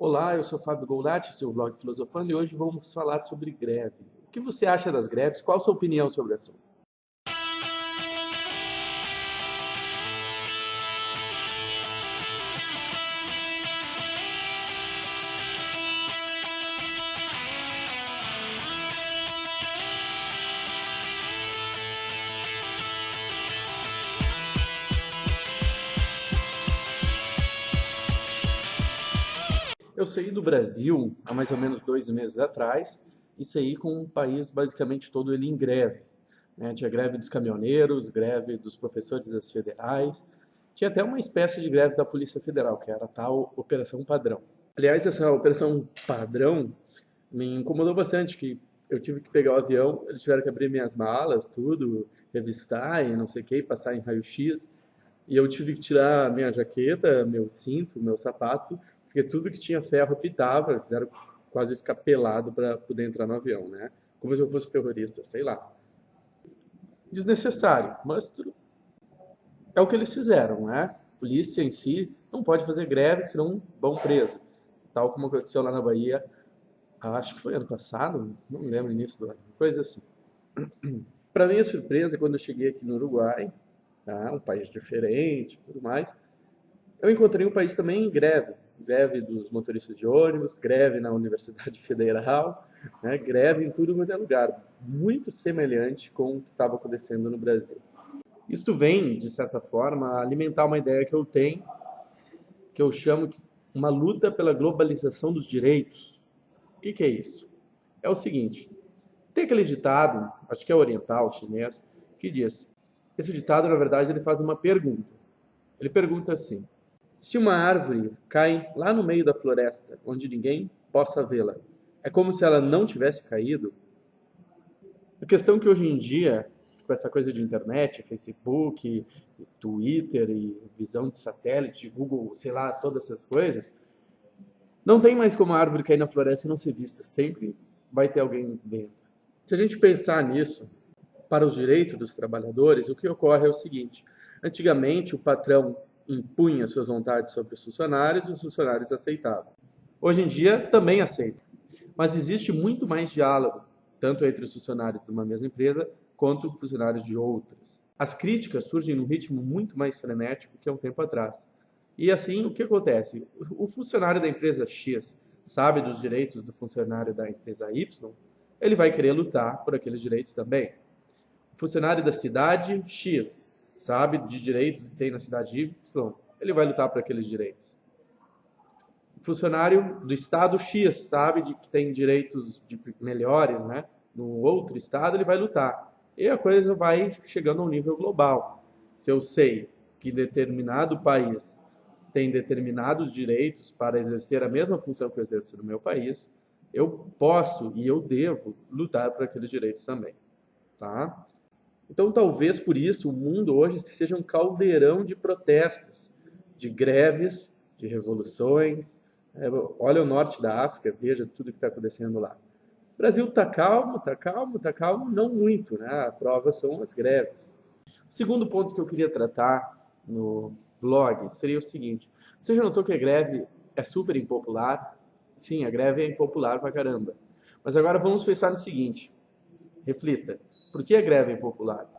Olá, eu sou Fábio Goulart, seu blog Filosofando, e hoje vamos falar sobre greve. O que você acha das greves? Qual a sua opinião sobre o assunto? Eu saí do Brasil há mais ou menos 2 meses atrás e saí com o país basicamente todo ele em greve, né? Tinha greve dos caminhoneiros, greve dos professores das federais, tinha até uma espécie de greve da Polícia Federal, que era a tal Operação Padrão. Aliás, essa Operação Padrão me incomodou bastante, que eu tive que pegar o avião, eles tiveram que abrir minhas malas, tudo, revistar e não sei o que, passar em raio-x. E eu tive que tirar minha jaqueta, meu cinto, meu sapato, porque tudo que tinha ferro pitava, fizeram quase ficar pelado para poder entrar no avião, né? Como se eu fosse terrorista, sei lá. Desnecessário, mas é o que eles fizeram, né? A polícia em si não pode fazer greve, senão vão preso. Tal como aconteceu lá na Bahia, acho que foi ano passado, não me lembro início do ano, coisa assim. Para minha surpresa, quando eu cheguei aqui no Uruguai, tá, um país diferente, tudo mais, eu encontrei um país também em greve. Greve dos motoristas de ônibus, greve na Universidade Federal, né, greve em tudo quanto é lugar. Muito semelhante com o que estava acontecendo no Brasil. Isto vem, de certa forma, a alimentar uma ideia que eu tenho, que eu chamo de uma luta pela globalização dos direitos. O que é isso? É o seguinte, tem aquele ditado, acho que é oriental, chinês, que diz, esse ditado, na verdade, ele faz uma pergunta. Ele pergunta assim, se uma árvore cai lá no meio da floresta, onde ninguém possa vê-la, é como se ela não tivesse caído? A questão é que hoje em dia, com essa coisa de internet, Facebook, Twitter e visão de satélite, Google, sei lá, todas essas coisas, não tem mais como a árvore cair na floresta e não ser vista. Sempre vai ter alguém vendo. Se a gente pensar nisso, para os direitos dos trabalhadores, o que ocorre é o seguinte: antigamente o patrão impunha suas vontades sobre os funcionários e os funcionários aceitavam. Hoje em dia também aceita, mas existe muito mais diálogo, tanto entre os funcionários de uma mesma empresa quanto funcionários de outras. As críticas surgem num ritmo muito mais frenético que há um tempo atrás. E assim, o que acontece? O funcionário da empresa X sabe dos direitos do funcionário da empresa Y, ele vai querer lutar por aqueles direitos também. O funcionário da cidade X sabe de direitos que tem na cidade Y, ele vai lutar por aqueles direitos. O funcionário do estado X sabe de que tem direitos melhores, né? No outro estado, ele vai lutar. E a coisa vai chegando a um nível global. Se eu sei que determinado país tem determinados direitos para exercer a mesma função que eu exerço no meu país, eu posso e eu devo lutar por aqueles direitos também, tá? Então, talvez por isso o mundo hoje seja um caldeirão de protestos, de greves, de revoluções. Olha o norte da África, veja tudo que está acontecendo lá. O Brasil está calmo, está calmo, está calmo, não muito, né? A prova são as greves. O segundo ponto que eu queria tratar no blog seria o seguinte: você já notou que a greve é super impopular? Sim, a greve é impopular pra caramba. Mas agora vamos pensar no seguinte: reflita, por que a greve é impopular?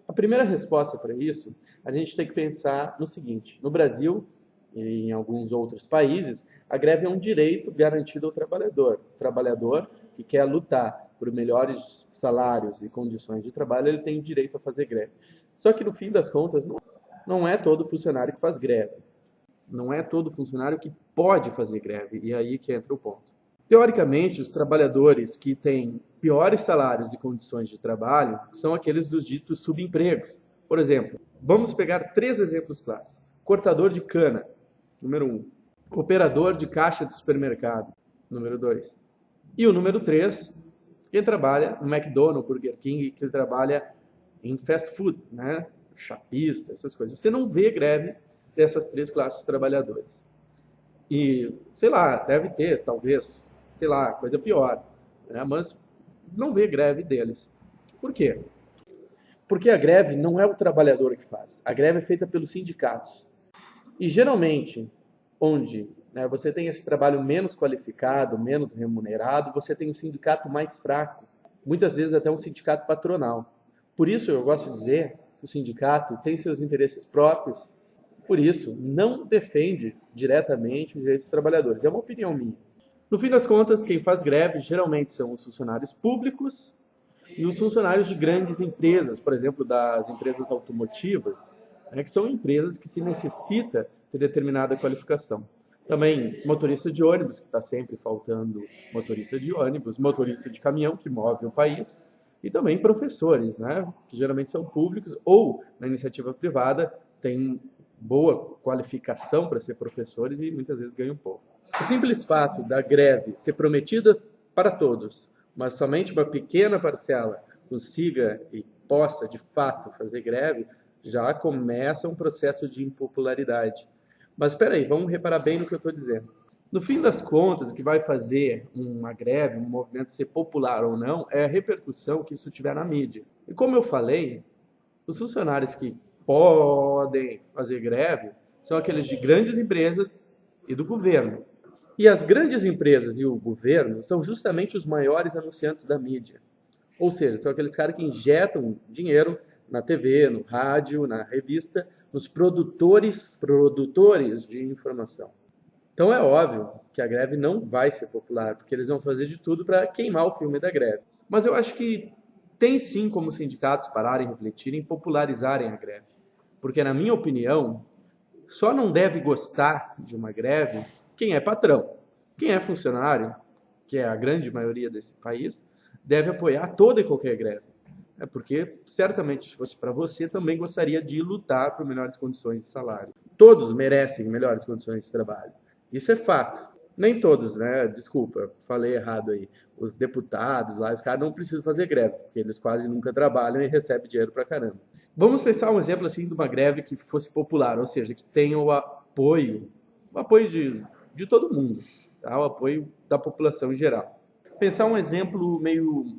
A primeira resposta para isso, a gente tem que pensar no seguinte: no Brasil e em alguns outros países, a greve é um direito garantido ao trabalhador. O trabalhador que quer lutar por melhores salários e condições de trabalho, ele tem direito a fazer greve. Só que no fim das contas, não é todo funcionário que faz greve. Não é todo funcionário que pode fazer greve. E é aí que entra o ponto. Teoricamente, os trabalhadores que têm piores salários e condições de trabalho são aqueles dos ditos subempregos. Por exemplo, vamos pegar 3 exemplos claros. Cortador de cana, número 1. Operador de caixa de supermercado, número 2. E o número 3, quem trabalha no McDonald's, Burger King, que trabalha em fast food, né? Chapista, essas coisas. Você não vê greve dessas 3 classes de trabalhadores. E, sei lá, deve ter, talvez, sei lá, coisa pior, né? Mas não vê greve deles. Por quê? Porque a greve não é o trabalhador que faz. A greve é feita pelos sindicatos. E geralmente, onde né? Você tem esse trabalho menos qualificado, menos remunerado, você tem um sindicato mais fraco, muitas vezes até um sindicato patronal. Por isso eu gosto de dizer que o sindicato tem seus interesses próprios, por isso não defende diretamente os direitos dos trabalhadores. É uma opinião minha. No fim das contas, quem faz greve geralmente são os funcionários públicos e os funcionários de grandes empresas, por exemplo, das empresas automotivas, né, que são empresas que se necessita ter determinada qualificação. Também motorista de ônibus, que está sempre faltando motorista de ônibus, motorista de caminhão, que move o país, e também professores, né, que geralmente são públicos ou, na iniciativa privada, têm boa qualificação para ser professores e muitas vezes ganham pouco. O simples fato da greve ser prometida para todos, mas somente uma pequena parcela consiga e possa, de fato, fazer greve, já começa um processo de impopularidade. Mas espera aí, vamos reparar bem no que eu estou dizendo. No fim das contas, o que vai fazer uma greve, um movimento ser popular ou não, é a repercussão que isso tiver na mídia. E como eu falei, os funcionários que podem fazer greve são aqueles de grandes empresas e do governo. E as grandes empresas e o governo são justamente os maiores anunciantes da mídia. Ou seja, são aqueles caras que injetam dinheiro na TV, no rádio, na revista, nos produtores de informação. Então é óbvio que a greve não vai ser popular, porque eles vão fazer de tudo para queimar o filme da greve. Mas eu acho que tem sim como os sindicatos pararem, refletirem e popularizarem a greve. Porque, na minha opinião, só não deve gostar de uma greve quem é patrão. Quem é funcionário, que é a grande maioria desse país, deve apoiar toda e qualquer greve. Porque, certamente, se fosse para você, também gostaria de lutar por melhores condições de salário. Todos merecem melhores condições de trabalho. Isso é fato. Nem todos, né? Desculpa, falei errado aí. Os deputados lá, os caras não precisam fazer greve, porque eles quase nunca trabalham e recebem dinheiro pra caramba. Vamos pensar um exemplo assim de uma greve que fosse popular, ou seja, que tenha o apoio de todo mundo, tá? O apoio da população em geral. Pensar um exemplo meio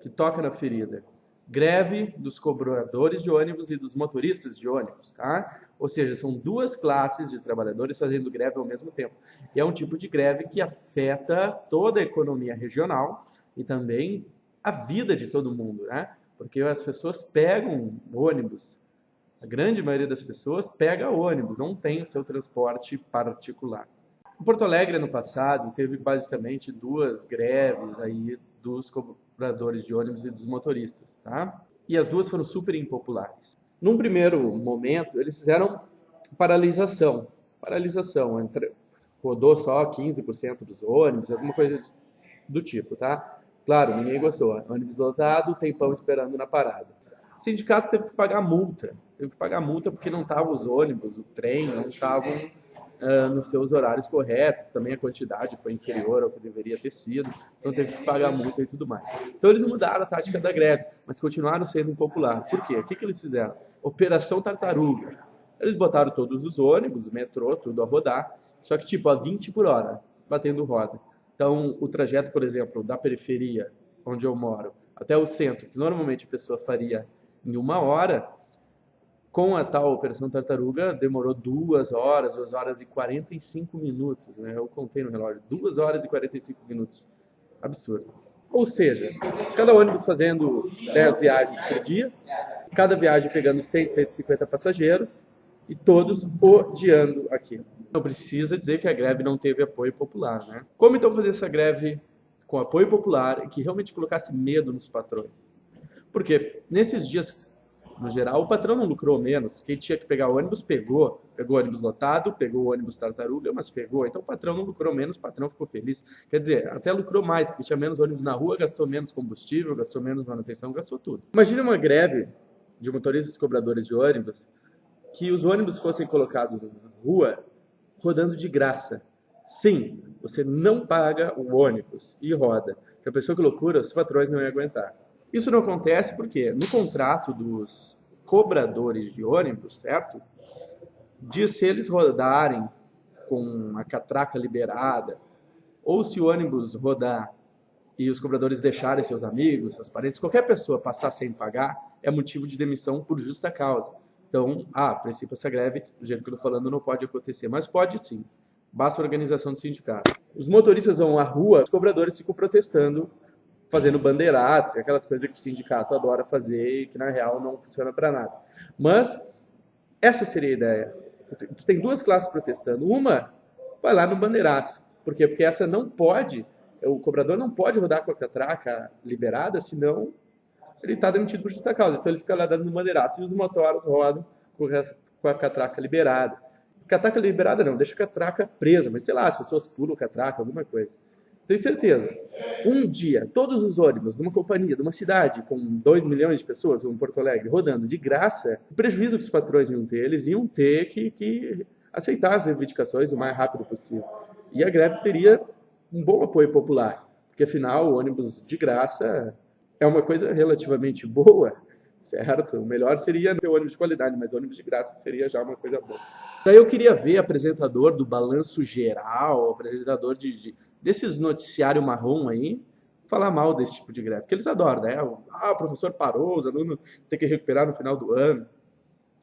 que toca na ferida. Greve dos cobradores de ônibus e dos motoristas de ônibus, tá? Ou seja, são duas classes de trabalhadores fazendo greve ao mesmo tempo. E é um tipo de greve que afeta toda a economia regional e também a vida de todo mundo, né? Porque as pessoas pegam ônibus. A grande maioria das pessoas pega ônibus, não tem o seu transporte particular. Em Porto Alegre, no passado, teve basicamente duas greves aí dos cobradores de ônibus e dos motoristas, tá? E as duas foram super impopulares. Num primeiro momento, eles fizeram paralisação. Rodou só 15% dos ônibus, alguma coisa do tipo, tá? Claro, ninguém gostou. Ônibus lotado, tempão esperando na parada. O sindicato teve que pagar multa. Teve que pagar multa porque não estavam os ônibus, o trem, não estavam nos seus horários corretos, também a quantidade foi inferior ao que deveria ter sido, então teve que pagar multa e tudo mais. Então eles mudaram a tática da greve, mas continuaram sendo impopular. Por quê? O que eles fizeram? Operação Tartaruga. Eles botaram todos os ônibus, o metrô, tudo a rodar, só que tipo a 20 por hora, batendo roda. Então o trajeto, por exemplo, da periferia, onde eu moro, até o centro, que normalmente a pessoa faria em 1 hora, com a tal Operação Tartaruga, demorou 2 horas e 45 minutos, né? Eu contei no relógio, 2 horas e 45 minutos. Absurdo. Ou seja, cada ônibus fazendo 10 viagens por dia, cada viagem pegando 100, 150 passageiros e todos odiando aquilo. Não precisa dizer que a greve não teve apoio popular, né? Como então fazer essa greve com apoio popular e que realmente colocasse medo nos patrões? Porque nesses dias, no geral, o patrão não lucrou menos. Quem tinha que pegar o ônibus, pegou. Pegou o ônibus lotado, pegou o ônibus Tartaruga, mas pegou. Então o patrão não lucrou menos, o patrão ficou feliz. Quer dizer, até lucrou mais, porque tinha menos ônibus na rua, gastou menos combustível, gastou menos manutenção, gastou tudo. Imagina uma greve de motoristas e cobradores de ônibus, que os ônibus fossem colocados na rua, rodando de graça. Sim, você não paga o ônibus e roda. Já pensou que loucura? Os patrões não iam aguentar. Isso não acontece porque no contrato dos cobradores de ônibus, certo? Diz se eles rodarem com a catraca liberada, ou se o ônibus rodar e os cobradores deixarem seus amigos, seus parentes, qualquer pessoa passar sem pagar, é motivo de demissão por justa causa. Então, a princípio, essa greve, do jeito que eu estou falando, não pode acontecer, mas pode sim. basta a organização do sindicato. Os motoristas vão à rua, os cobradores ficam protestando, fazendo bandeiraço, aquelas coisas que o sindicato adora fazer e que na real não funciona para nada. Mas essa seria a ideia. Tu tem duas classes protestando. Uma vai lá no bandeiraço. Por quê? Porque essa não pode, o cobrador não pode rodar com a catraca liberada, senão ele está demitido por justa causa. Então ele fica lá dando no bandeiraço. E os motoros rodam com a catraca liberada. Catraca liberada não, deixa a catraca presa, mas sei lá, as pessoas pulam a catraca, alguma coisa. Tenho certeza. Um dia, todos os ônibus de uma companhia, de uma cidade com 2 milhões de pessoas, como Porto Alegre, rodando de graça, o prejuízo que os patrões iam ter, eles iam ter que aceitar as reivindicações o mais rápido possível. E a greve teria um bom apoio popular, porque afinal o ônibus de graça é uma coisa relativamente boa, certo? O melhor seria ter ônibus de qualidade, mas ônibus de graça seria já uma coisa boa. Daí eu queria ver apresentador do Balanço Geral, apresentador desses noticiário marrom aí, falar mal desse tipo de greve, porque eles adoram, né? O professor parou, os alunos têm que recuperar no final do ano.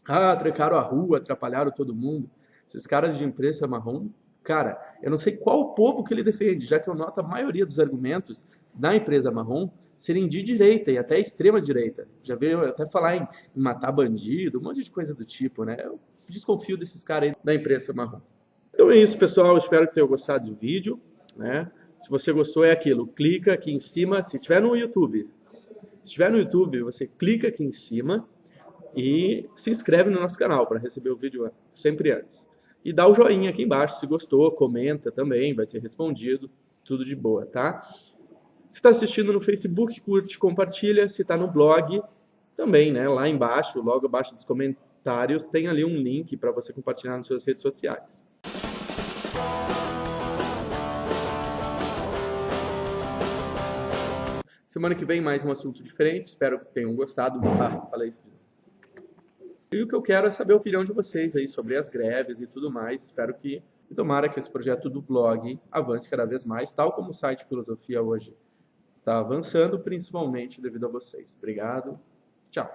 Trancaram a rua, atrapalharam todo mundo. Esses caras de imprensa marrom, cara, eu não sei qual povo que ele defende, já que eu noto a maioria dos argumentos da empresa marrom serem de direita e até extrema direita. Já veio até falar em matar bandido, um monte de coisa do tipo, né? Eu desconfio desses caras aí da imprensa marrom. Então é isso, pessoal. Espero que tenham gostado do vídeo, né? Se você gostou, é aquilo. Clica aqui em cima. Se estiver no YouTube, você clica aqui em cima e se inscreve no nosso canal para receber o vídeo sempre antes. E dá o joinha aqui embaixo se gostou, comenta também, vai ser respondido, tudo de boa, tá? Se está assistindo no Facebook, curte, compartilha. Se está no blog, também, né? Lá embaixo, logo abaixo dos comentários, tem ali um link para você compartilhar nas suas redes sociais. Semana que vem, mais um assunto diferente. Espero que tenham gostado. Falei isso. E o que eu quero é saber a opinião de vocês aí sobre as greves e tudo mais. Espero que, tomara que esse projeto do vlog avance cada vez mais, tal como o site Filosofia hoje está avançando, principalmente devido a vocês. Obrigado. Tchau.